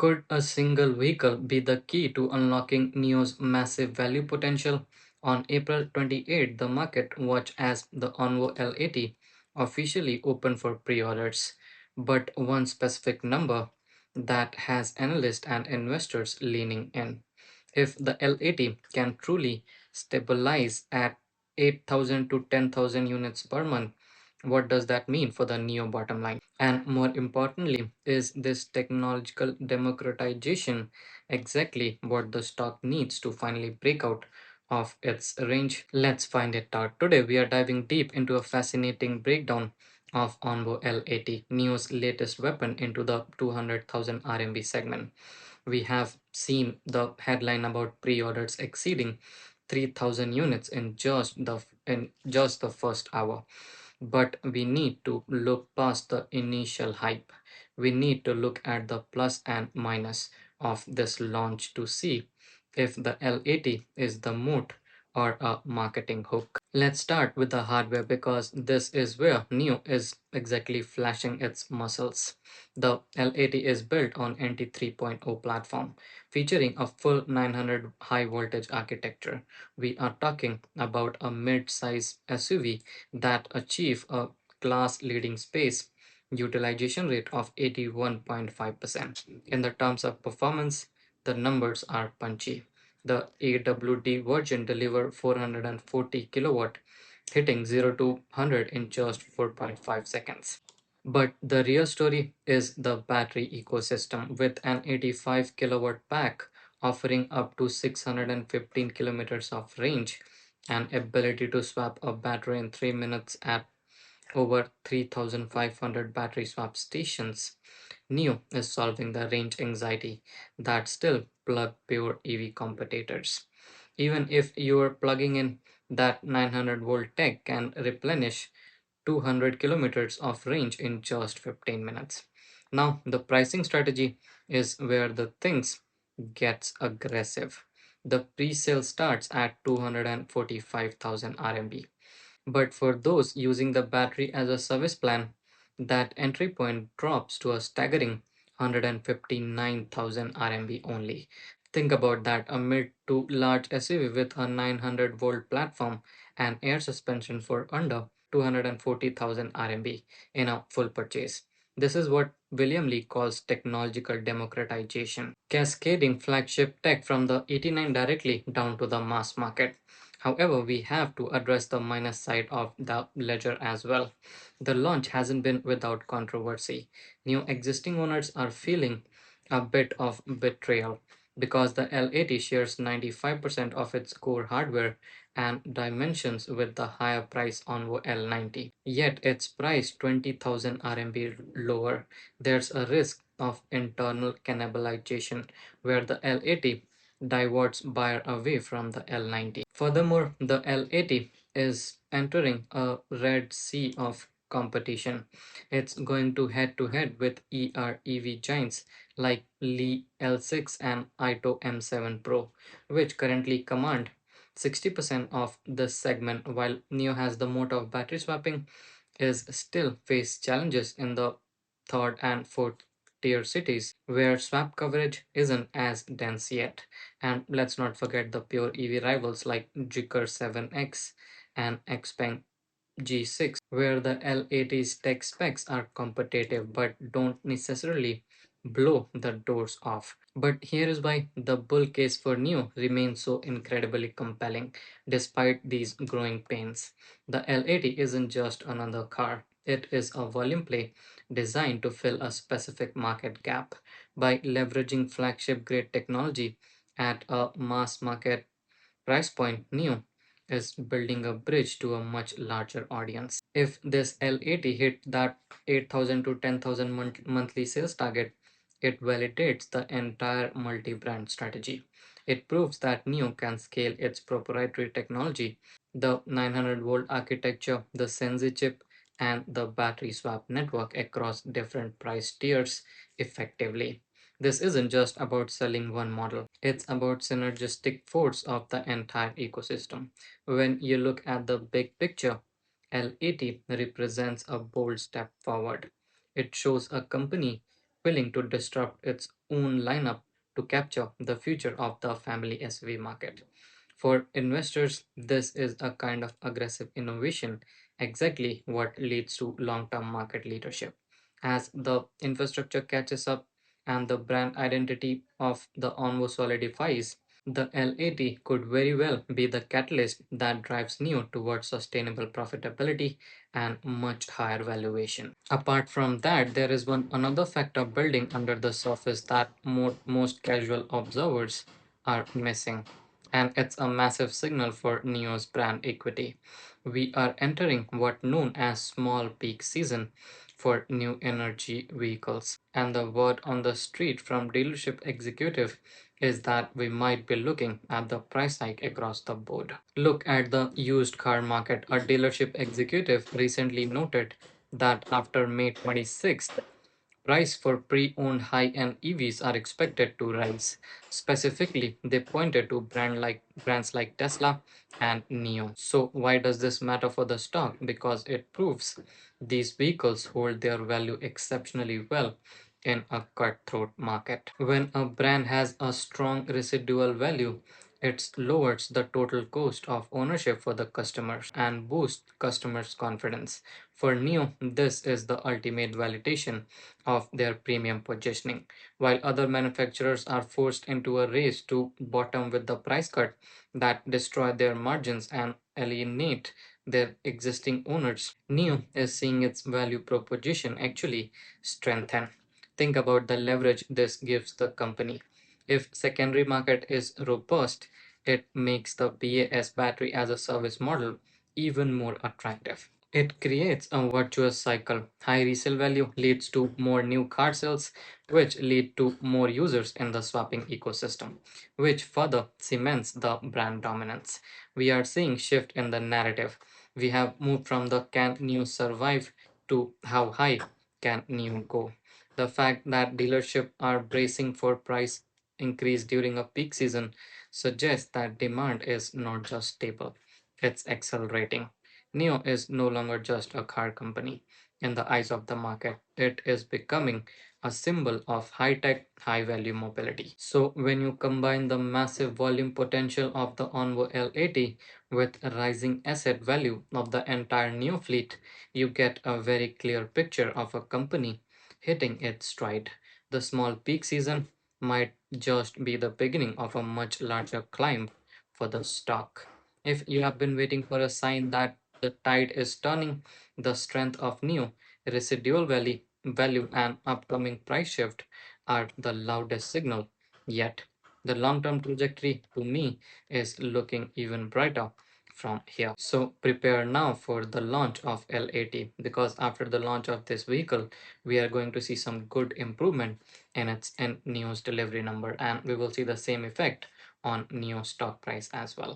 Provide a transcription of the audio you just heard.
Could a single vehicle be the key to unlocking NIO's massive value potential? On April 28, the market watched as the Onvo L80 officially opened for pre-orders. But one specific number that has analysts and investors leaning in. If the L80 can truly stabilize at 8,000 to 10,000 units per month, what does that mean for the NIO bottom line? And more importantly, is this technological democratization exactly what the stock needs to finally break out of its range? Let's find it out. Today, we are diving deep into a fascinating breakdown of Onvo L80, NIO's latest weapon into the 200,000 RMB segment. We have seen the headline about pre-orders exceeding 3,000 units in just the first hour. But we need to look past the initial hype. We need to look at the plus and minus of this launch to see if the L80 is the moat or a marketing hook. Let's start with the hardware because this is where NIO is exactly flashing its muscles. The L80 is built on NT 3.0 platform, featuring a full 900 high voltage architecture. We are talking about a mid-size SUV that achieve a class-leading space utilization rate of 81.5%. In the terms of performance, the numbers are punchy. The AWD version deliver 440 kilowatt, hitting 0 to 100 in just 4.5 seconds. But the real story is the battery ecosystem with an 85 kilowatt pack offering up to 615 kilometers of range and ability to swap a battery in 3 minutes at over 3,500 battery swap stations. NIO is solving the range anxiety that still plug pure EV competitors. Even if you are plugging in, that 900 volt tech can replenish 200 kilometers of range in just 15 minutes. Now, the pricing strategy is where the things gets aggressive. The pre-sale starts at 245,000 RMB. But for those using the battery as a service plan, that entry point drops to a staggering 159,000 RMB only. Think about that, a mid to large SUV with a 900 volt platform and air suspension for under 240,000 RMB in a full purchase. This is what William Lee calls technological democratization, cascading flagship tech from the 89 directly down to the mass market. However, we have to address the minus side of the ledger as well. The launch hasn't been without controversy. New existing owners are feeling a bit of betrayal because the L80 shares 95% of its core hardware and dimensions with the higher price Onvo L90. Yet it's priced 20,000 RMB lower. There's a risk of internal cannibalization where the L80 diverts buyer away from the L90. Furthermore, the L80 is entering a red sea of competition. It's going to head with EV giants like Li L6 and Ito M7 Pro, which currently command 60% of this segment, while NIO has the moat of battery swapping, is still face challenges in the third and fourth tier cities where swap coverage isn't as dense yet. And let's not forget the pure EV rivals like Jicker 7X and Xpeng G6, where the L80's tech specs are competitive but don't necessarily blow the doors off. But here is why the bull case for NIO remains so incredibly compelling despite these growing pains. The L80 isn't just another car, it is a volume play designed to fill a specific market gap by leveraging flagship grade technology at a mass market price point. NIO is building a bridge to a much larger audience. If this L80 hit that 8,000 to 10,000 monthly sales target, it validates the entire multi-brand strategy. It proves that NIO can scale its proprietary technology, the 900 volt architecture, the Sensi chip, and the battery swap network across different price tiers effectively. This isn't just about selling one model, it's about synergistic force of the entire ecosystem. When you look at the big picture, L80 represents a bold step forward. It shows a company willing to disrupt its own lineup to capture the future of the family SUV market. For investors, this is a kind of aggressive innovation, exactly what leads to long term market leadership. As the infrastructure catches up and the brand identity of the Onvo solidifies, the L80 could very well be the catalyst that drives NIO towards sustainable profitability and much higher valuation. Apart from that, there is one another factor building under the surface that most casual observers are missing, and it's a massive signal for NIO's brand equity. We are entering what known as small peak season for new energy vehicles, and the word on the street from dealership executive is that we might be looking at the price hike across the board. Look at the used car market. A dealership executive recently noted that after May 26th, price for pre-owned high-end EVs are expected to rise. Specifically, they pointed to brands like Tesla and NIO. So why does this matter for the stock? Because it proves these vehicles hold their value exceptionally well in a cutthroat market. When a brand has a strong residual value, it lowers the total cost of ownership for the customers and boosts customers' confidence. For NIO, this is the ultimate validation of their premium positioning. While other manufacturers are forced into a race to bottom with the price cut that destroy their margins and alienate their existing owners, NIO is seeing its value proposition actually strengthen. Think about the leverage this gives the company. If secondary market is robust, it makes the BAS battery as a service model even more attractive. It creates a virtuous cycle. High resale value leads to more new car sales, which lead to more users in the swapping ecosystem, which further cements the brand dominance. We are seeing shift in the narrative. We have moved from the can new survive to how high can new go. The fact that dealerships are bracing for price increase during a peak season suggests that demand is not just stable, it's accelerating. NIO is no longer just a car company. In the eyes of the market, it is becoming a symbol of high tech, high value mobility. So, when you combine the massive volume potential of the Onvo L80 with a rising asset value of the entire NIO fleet, you get a very clear picture of a company hitting its stride. The small peak season might just be the beginning of a much larger climb for the stock. If you have been waiting for a sign that the tide is turning, the strength of NIO, value, and upcoming price shift are the loudest signal. Yet, the long term trajectory to me is looking even brighter from here. So, prepare now for the launch of L80 because after the launch of this vehicle, we are going to see some good improvement in NIO's delivery number, and we will see the same effect on NIO stock price as well.